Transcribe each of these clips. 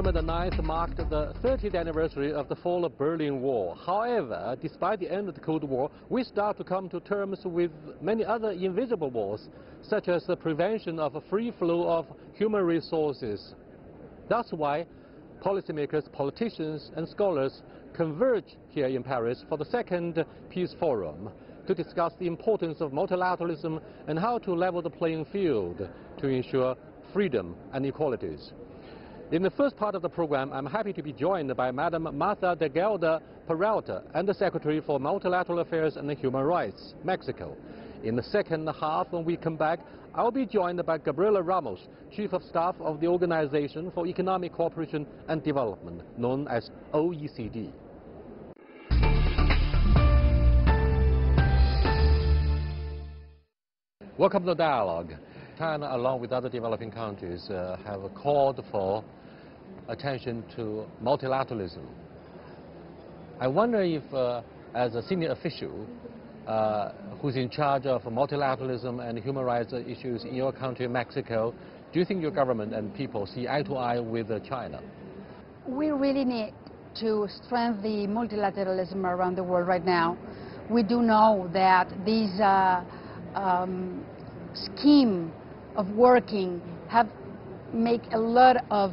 November the 9th marked the 30th anniversary of the fall of Berlin Wall. However, despite the end of the Cold War, we start to come to terms with many other invisible wars, such as the prevention of a free flow of human resources. That's why policymakers, politicians, and scholars converge here in Paris for the second Peace Forum to discuss the importance of multilateralism and how to level the playing field to ensure freedom and equalities. In the first part of the program, I'm happy to be joined by Madam Martha de Gelder Peralta, Under Secretary for Multilateral Affairs and Human Rights, Mexico. In the second half, when we come back, I'll be joined by Gabriela Ramos, Chief of Staff of the Organization for Economic Cooperation and Development, known as OECD. Welcome to Dialogue. China, along with other developing countries, have called for attention to multilateralism. I wonder if, as a senior official who's in charge of multilateralism and human rights issues in your country, Mexico, do you think your government and people see eye to eye with China? We really need to strengthen the multilateralism around the world right now. We do know that this scheme of working have make a lot of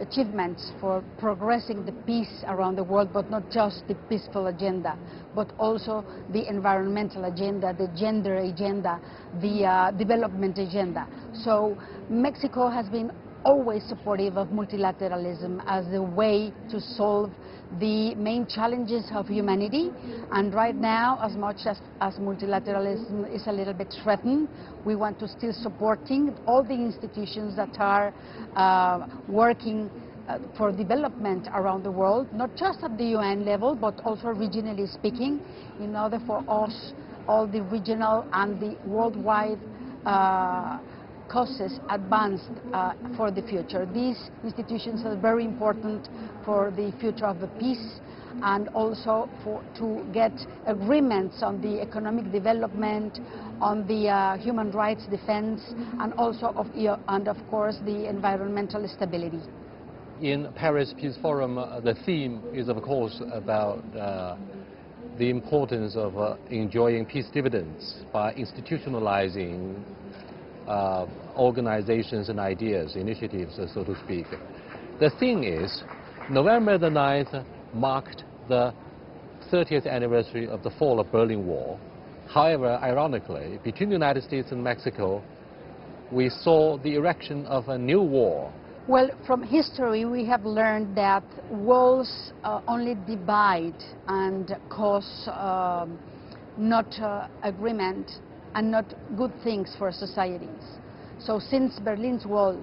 achievements for progressing the peace around the world, but not just the peaceful agenda, but also the environmental agenda, the gender agenda, the development agenda. So Mexico has been always supportive of multilateralism as a way to solve the main challenges of humanity, and right now, as much as multilateralism is a little bit threatened, we want to still supporting all the institutions that are working for development around the world, not just at the UN level, but also regionally speaking, in order for us, all the regional and the worldwide causes advanced for the future. These institutions are very important for the future of the peace, and also to get agreements on the economic development, on the human rights defense, and also of course the environmental stability. In Paris Peace Forum, the theme is of course about the importance of enjoying peace dividends by institutionalizing organizations and ideas, initiatives, so to speak. The thing is, November the 9th marked the 30th anniversary of the fall of Berlin Wall. However, ironically, between the United States and Mexico, we saw the erection of a new wall. Well, from history, we have learned that walls only divide and cause not agreement and not good things for societies. So since Berlin's Wall,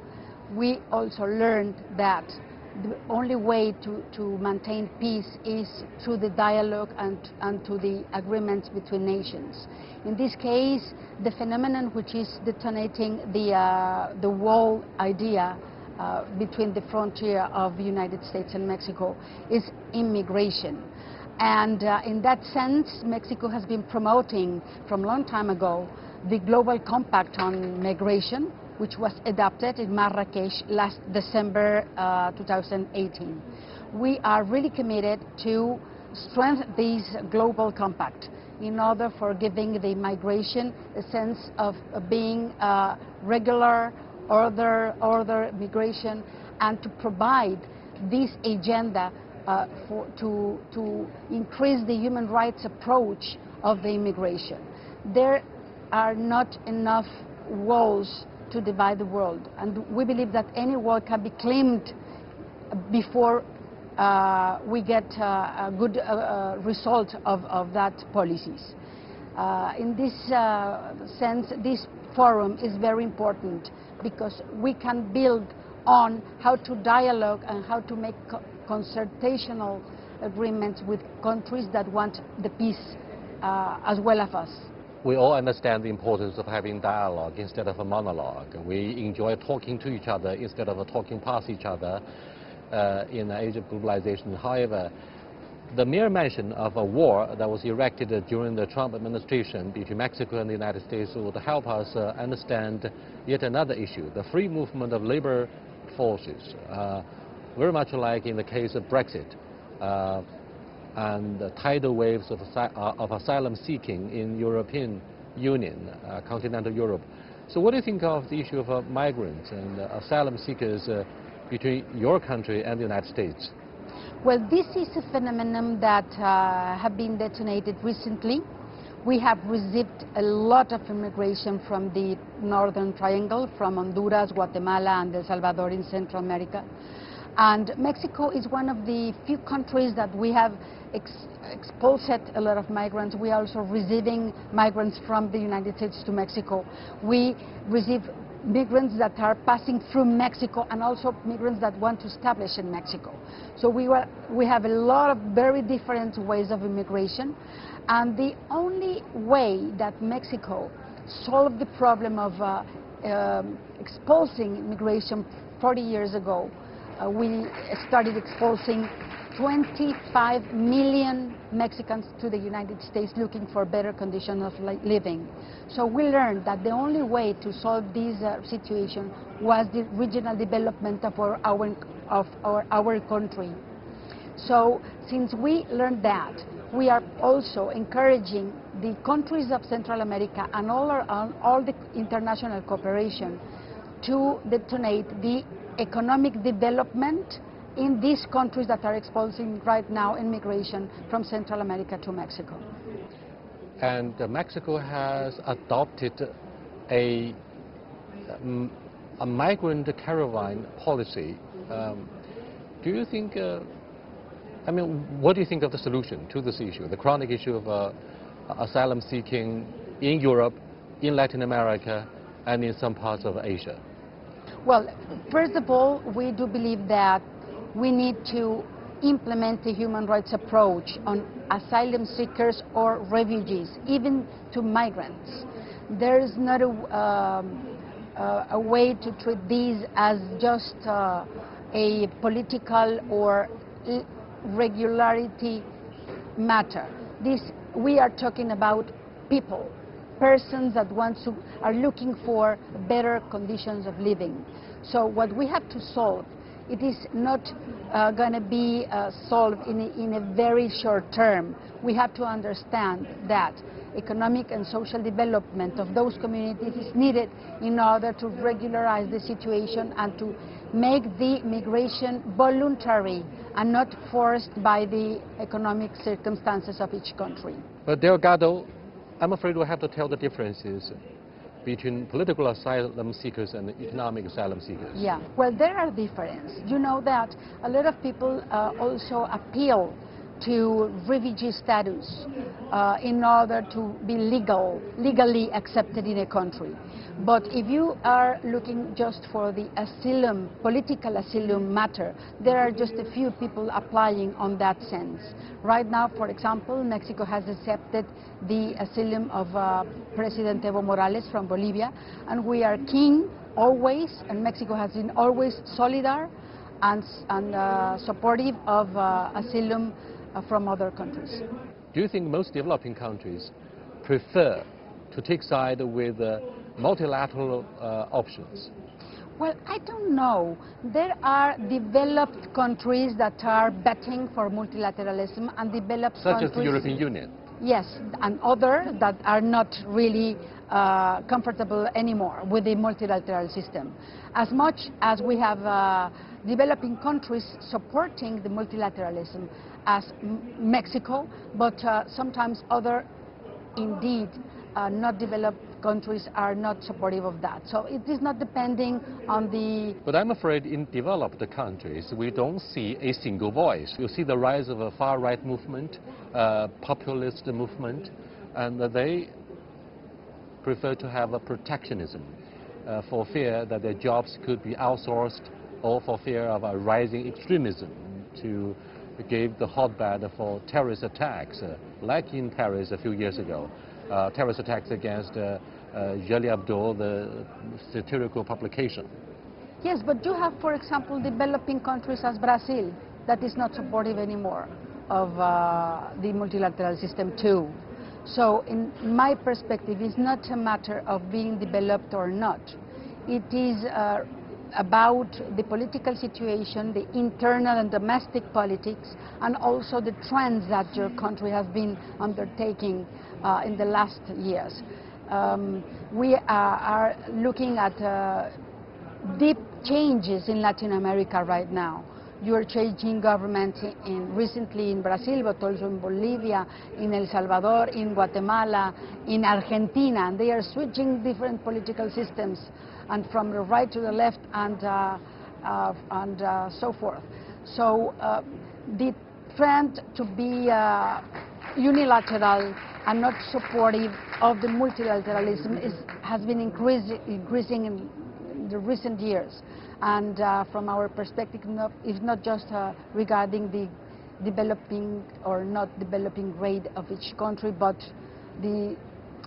we also learned that the only way to maintain peace is through the dialogue and to the agreements between nations. In this case, the phenomenon which is detonating the wall idea between the frontier of the United States and Mexico is immigration. And in that sense, Mexico has been promoting from a long time ago the Global Compact on Migration, which was adopted in Marrakesh last December 2018. We are really committed to strengthen this Global Compact in order for giving the migration a sense of being regular, order migration, and to provide this agenda to increase the human rights approach of the immigration. There are not enough walls to divide the world, and we believe that any wall can be claimed before we get a good result of that policies. In this sense, this forum is very important because we can build on how to dialogue and how to make consultational agreements with countries that want the peace as well as us. We all understand the importance of having dialogue instead of a monologue. We enjoy talking to each other instead of talking past each other in the age of globalization. However, the mere mention of a war that was erected during the Trump administration between Mexico and the United States would help us understand yet another issue, the free movement of labor forces, very much like in the case of Brexit and the tidal waves of asylum seeking in European Union, continental Europe. So what do you think of the issue of migrants and asylum seekers between your country and the United States? Well, this is a phenomenon that have been detonated recently. We have received a lot of immigration from the Northern Triangle, from Honduras, Guatemala, and El Salvador in Central America. And Mexico is one of the few countries that we have expulsed a lot of migrants. We are also receiving migrants from the United States to Mexico. We receive migrants that are passing through Mexico and also migrants that want to establish in Mexico. So we have a lot of very different ways of immigration, and the only way that Mexico solved the problem of expulsing immigration 40 years ago, we started expulsing 25 million Mexicans to the United States looking for better conditions of living. So we learned that the only way to solve this situation was the regional development of our country. So since we learned that, we are also encouraging the countries of Central America and all the international cooperation to detonate the economic development in these countries that are expulsing right now immigration from Central America to Mexico. And Mexico has adopted a migrant caravan policy. Do you think, I mean, what do you think of the solution to this issue, the chronic issue of asylum seeking in Europe, in Latin America, and in some parts of Asia? Well, first of all, we do believe that we need to implement the human rights approach on asylum seekers or refugees, even to migrants. There is not a way to treat these as just a political or regularity matter. We are talking about people, persons that are looking for better conditions of living. So what we have to solve, it is not going to be solved in a very short term. We have to understand that economic and social development of those communities is needed in order to regularize the situation and to make the migration voluntary and not forced by the economic circumstances of each country. But Delgado, I'm afraid we'll have to tell the differences between political asylum seekers and economic asylum seekers. Yeah, well, there are differences. You know that a lot of people also appeal to refugee status in order to be legally accepted in a country. But if you are looking just for the asylum, political asylum matter, there are just a few people applying on that sense. Right now, for example, Mexico has accepted the asylum of President Evo Morales from Bolivia, and we are keen always, and Mexico has been always solidar and supportive of asylum from other countries. Do you think most developing countries prefer to take side with multilateral options? Well, I don't know. There are developed countries that are betting for multilateralism and developed countries... Such as the European Union? Yes, and others that are not really comfortable anymore with the multilateral system. As much as we have developing countries supporting the multilateralism as Mexico, but sometimes other, indeed, not developed countries are not supportive of that. So it is not depending on the... But I'm afraid in developed countries, we don't see a single voice. You see the rise of a far-right movement, populist movement, and they prefer to have a protectionism for fear that their jobs could be outsourced or for fear of a rising extremism to give the hotbed for terrorist attacks, like in Paris a few years ago. Terrorist attacks against Charlie Hebdo, the satirical publication. Yes, but you have, for example, developing countries as Brazil that is not supportive anymore of the multilateral system too. So in my perspective, it's not a matter of being developed or not. It is about the political situation, the internal and domestic politics, and also the trends that your country has been undertaking in the last years. We are looking at deep changes in Latin America right now. You are changing governments recently in Brazil, but also in Bolivia, in El Salvador, in Guatemala, in Argentina, and they are switching different political systems, and from the right to the left, and so forth. So the trend to be unilateral and not supportive of the multilateralism has been increasing in the recent years. And from our perspective, it's not just regarding the developing or not developing rate of each country, but the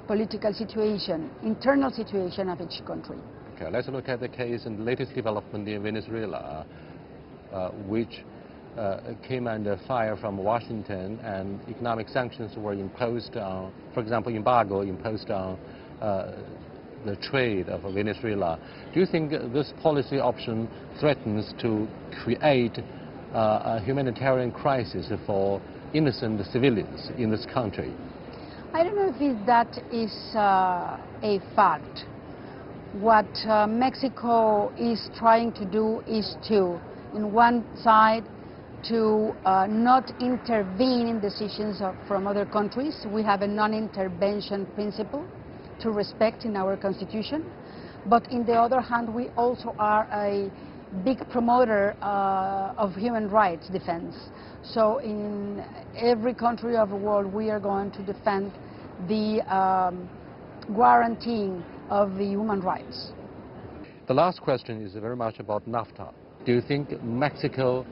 political situation, internal situation of each country. Okay, let's look at the case and the latest development in Venezuela, which came under fire from Washington, and economic sanctions were imposed on, for example, embargo imposed on the trade of Venezuela. Do you think this policy option threatens to create a humanitarian crisis for innocent civilians in this country? I don't know if that is a fact. What Mexico is trying to do is to, on one side, to not intervene in decisions from other countries. We have a non-intervention principle to respect in our constitution, but in the other hand, we also are a big promoter of human rights defense. So in every country of the world, we are going to defend the guaranteeing of the human rights. The last question is very much about NAFTA. Do you think Mexico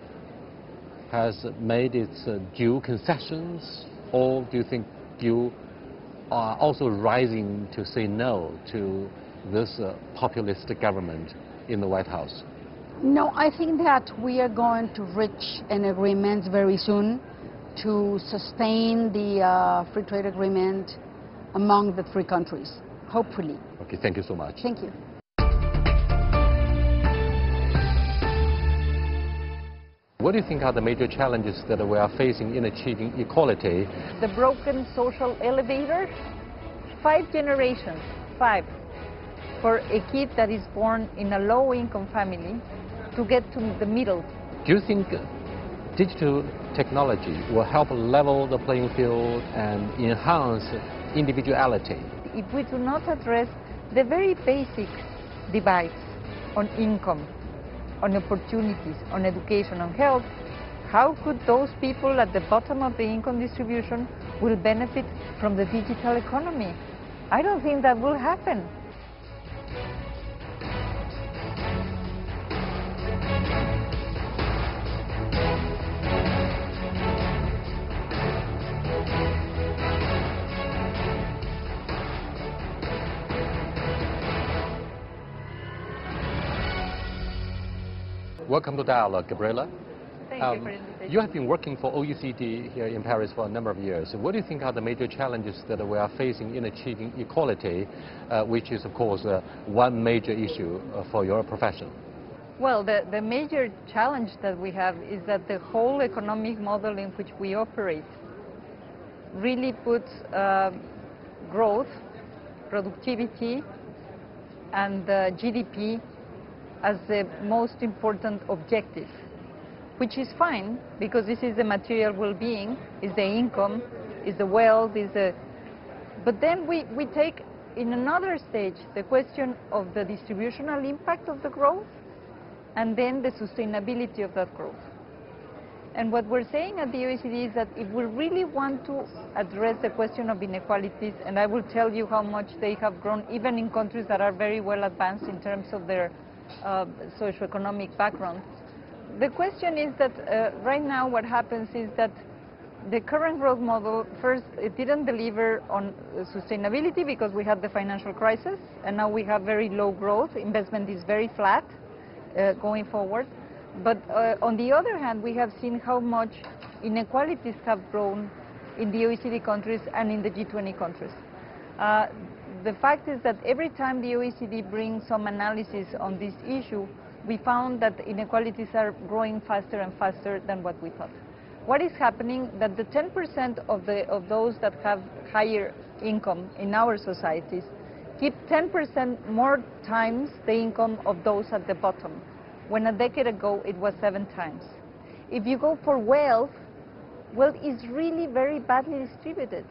has made its due concessions, or do you think you are also rising to say no to this populist government in the White House? No, I think that we are going to reach an agreement very soon to sustain the free trade agreement among the three countries, hopefully. Okay, thank you so much. Thank you. What do you think are the major challenges that we are facing in achieving equality? The broken social elevator, 5 generations, 5, for a kid that is born in a low-income family to get to the middle. Do you think digital technology will help level the playing field and enhance individuality? If we do not address the very basic divides on income, on opportunities, on education, on health, how could those people at the bottom of the income distribution will benefit from the digital economy? I don't think that will happen. Welcome to Dialogue, Gabriela. Thank you for the invitation. You have been working for OECD here in Paris for a number of years. What do you think are the major challenges that we are facing in achieving equality, which is, of course, one major issue for your profession? Well, the major challenge that we have is that the whole economic model in which we operate really puts growth, productivity, and GDP as the most important objective, which is fine because this is the material well-being, is the income, is the wealth, but then we take in another stage the question of the distributional impact of the growth and then the sustainability of that growth. And what we're saying at the OECD is that if we really want to address the question of inequalities, and I will tell you how much they have grown even in countries that are very well advanced in terms of their socioeconomic background. The question is that right now what happens is that the current growth model, first, it didn't deliver on sustainability because we had the financial crisis, and now we have very low growth. Investment is very flat going forward. But on the other hand, we have seen how much inequalities have grown in the OECD countries and in the G20 countries. The fact is that every time the OECD brings some analysis on this issue, we found that inequalities are growing faster and faster than what we thought. What is happening that the 10% of those that have higher income in our societies keep 10% more times the income of those at the bottom, when a decade ago it was 7 times. If you go for wealth, wealth is really very badly distributed,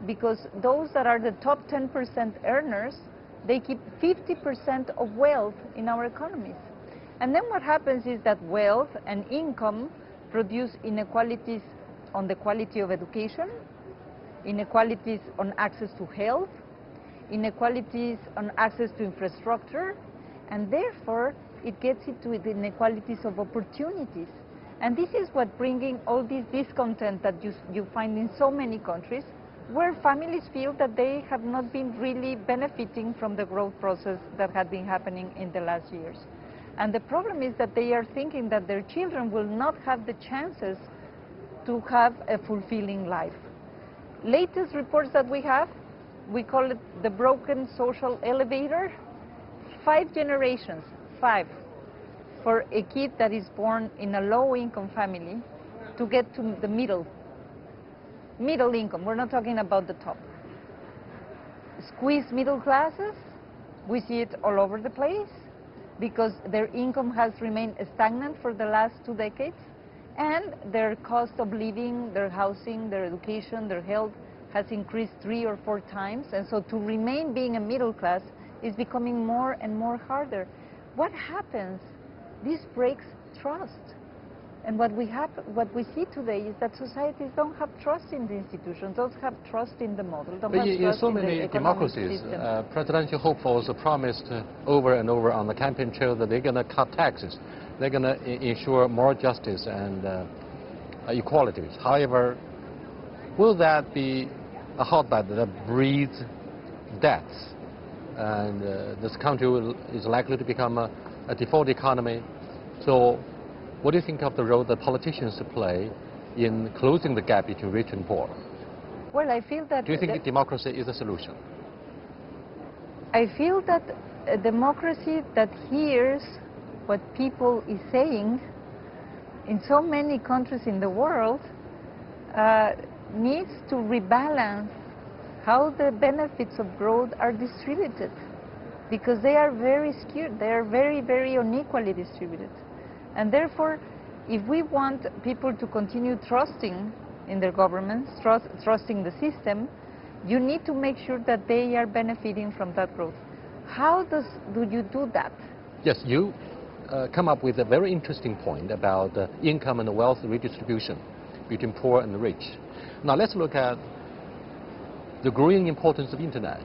because those that are the top 10% earners, they keep 50% of wealth in our economies. And then what happens is that wealth and income produce inequalities on the quality of education, inequalities on access to health, inequalities on access to infrastructure, and therefore it gets into the inequalities of opportunities. And this is what bringing all this discontent that you find in so many countries, where families feel that they have not been really benefiting from the growth process that had been happening in the last years. And the problem is that they are thinking that their children will not have the chances to have a fulfilling life. Latest reports that we have, we call it the broken social elevator. 5 generations, 5, for a kid that is born in a low-income family to get to the middle income. We're not talking about the top. Squeeze middle classes, we see it all over the place, because their income has remained stagnant for the last 2 decades, and their cost of living, their housing, their education, their health has increased 3 or 4 times, and so to remain being a middle class is becoming more and more harder. What happens? This breaks trust. And what we see today is that societies don't have trust in the institutions, don't have trust in the model, don't have in trust so in many the democracies, presidential hopefuls promised over and over on the campaign trail that they're going to cut taxes, they're going to ensure more justice and equalities. However, will that be a hotbed that breeds deaths? And this country is likely to become a default economy. So what do you think of the role that politicians play in closing the gap between rich and poor? Well, I feel that... Do you think democracy is a solution? I feel that a democracy that hears what people is saying in so many countries in the world needs to rebalance how the benefits of growth are distributed, because they are very skewed, they are very, very unequally distributed. And therefore, if we want people to continue trusting in their governments, trusting the system, you need to make sure that they are benefiting from that growth. How do you do that? Yes, you come up with a very interesting point about income and wealth redistribution between poor and rich. Now let's look at the growing importance of internet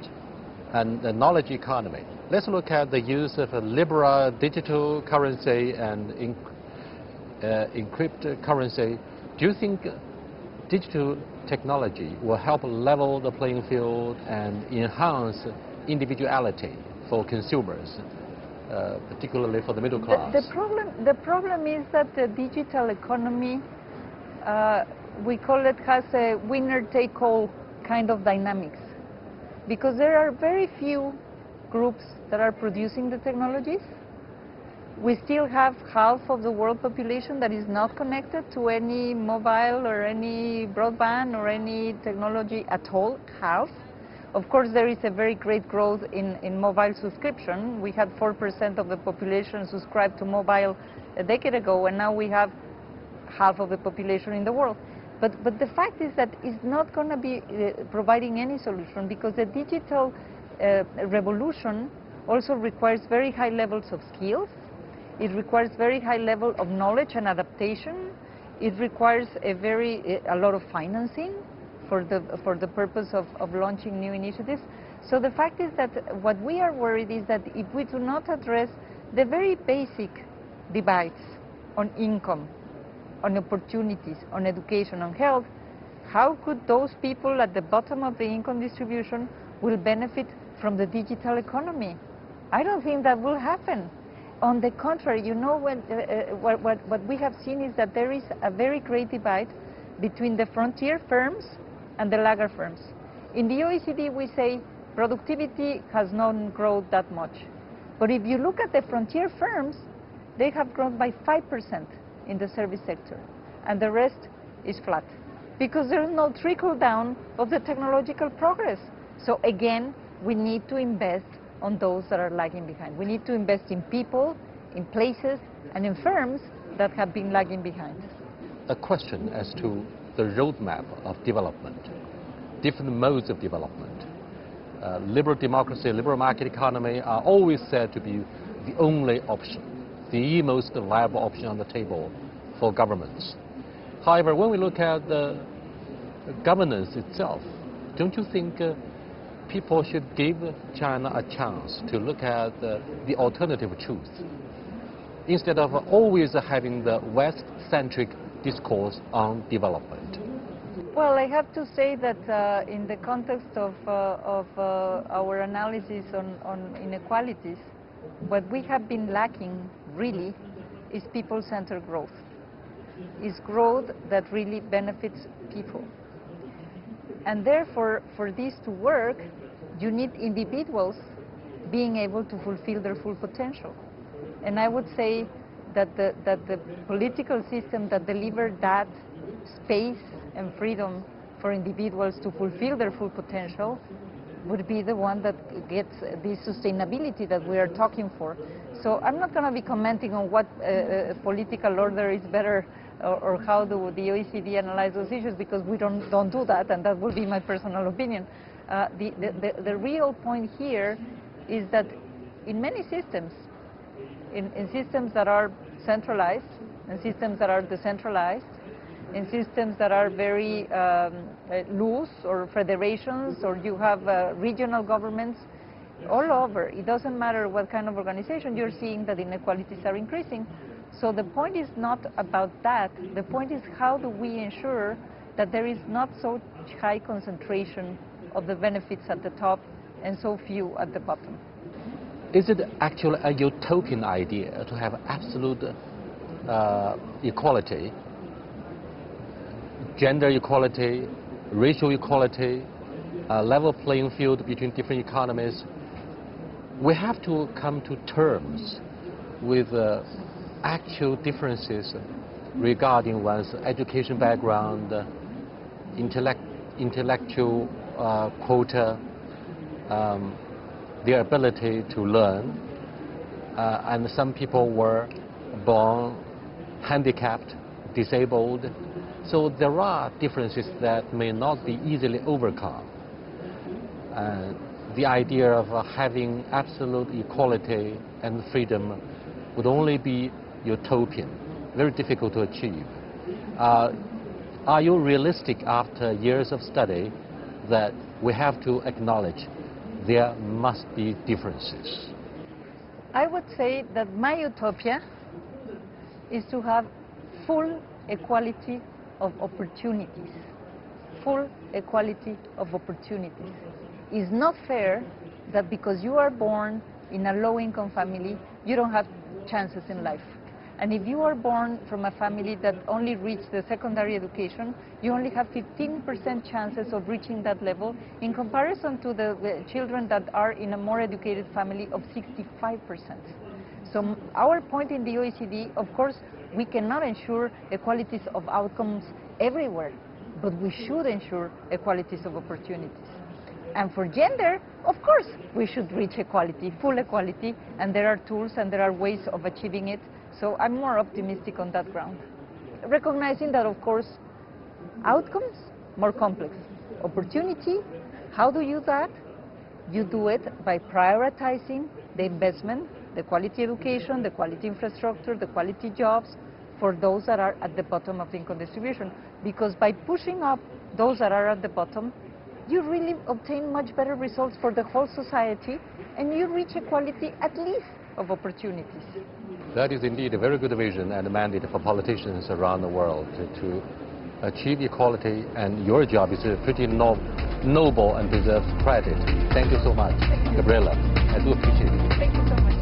and the knowledge economy. Let's look at the use of a liberal digital currency and encrypted currency. Do you think digital technology will help level the playing field and enhance individuality for consumers, particularly for the middle class? The problem is that the digital economy, we call it, has a winner-take-all kind of dynamics, because there are very few groups that are producing the technologies. We still have half of the world population that is not connected to any mobile or any broadband or any technology at all, half. Of course, there is a very great growth in mobile subscription. We had 4% of the population subscribed to mobile a decade ago, and now we have half of the population in the world. But the fact is that it's not going to be providing any solution, because the digital revolution also requires very high levels of skills. It requires very high level of knowledge and adaptation. It requires a lot of financing for the purpose of launching new initiatives. So the fact is that what we are worried is that if we do not address the very basic divides on income, on opportunities, on education, on health, how could those people at the bottom of the income distribution will benefit from the digital economy? I don't think that will happen. On the contrary, you know, what we have seen is that there is a very great divide between the frontier firms and the laggard firms. In the OECD, we say productivity has not grown that much. But if you look at the frontier firms, they have grown by 5% in the service sector, and the rest is flat, because there is no trickle down of the technological progress. So again, we need to invest on those that are lagging behind. We need to invest in people, in places, and in firms that have been lagging behind. A question as to the roadmap of development, different modes of development. Liberal democracy, liberal market economy are always said to be the only option, the most viable option on the table for governments. However, when we look at the governance itself, don't you think people should give China a chance to look at the alternative truth, instead of always having the West-centric discourse on development? Well, I have to say that in the context of our analysis on inequalities, what we have been lacking really is people-centered growth. Is growth that really benefits people. And therefore, for this to work, you need individuals being able to fulfill their full potential. And I would say that the political system that delivers that space and freedom for individuals to fulfill their full potential would be the one that gets this sustainability that we are talking for. So I'm not going to be commenting on what political order is better or how the OECD analyze those issues, because we don't do that, and that would be my personal opinion. The real point here is that in many systems, in systems that are centralized, in systems that are decentralized, in systems that are very loose, or federations, or you have regional governments all over, it doesn't matter what kind of organization, you're seeing that inequalities are increasing. So the point is not about that. The point is, how do we ensure that there is not so high concentration of the benefits at the top and so few at the bottom? Is it actually a utopian idea to have absolute equality, gender equality, racial equality, a level playing field between different economies? We have to come to terms with actual differences regarding one's education background, intellectual quota, their ability to learn, and some people were born handicapped, disabled, so there are differences that may not be easily overcome. The idea of having absolute equality and freedom would only be utopian, very difficult to achieve. Are you realistic after years of study that we have to acknowledge there must be differences? I would say that my utopia is to have full equality of opportunities. Full equality of opportunities. It's not fair that because you are born in a low-income family, you don't have chances in life. And if you are born from a family that only reached the secondary education, you only have 15% chances of reaching that level, in comparison to the children that are in a more educated family of 65%. So our point in the OECD, of course, we cannot ensure equalities of outcomes everywhere, but we should ensure equalities of opportunities. And for gender, of course, we should reach equality, full equality, and there are tools and there are ways of achieving it. So I'm more optimistic on that ground. Recognizing that, of course, outcomes, more complex. Opportunity, how do you do that? You do it by prioritizing the investment, the quality education, the quality infrastructure, the quality jobs for those that are at the bottom of the income distribution. Because by pushing up those that are at the bottom, you really obtain much better results for the whole society, and you reach equality at least of opportunities. That is indeed a very good vision and a mandate for politicians around the world to achieve equality, and your job is pretty noble and deserves credit. Thank you so much, Gabriela. I do appreciate it. Thank you so much.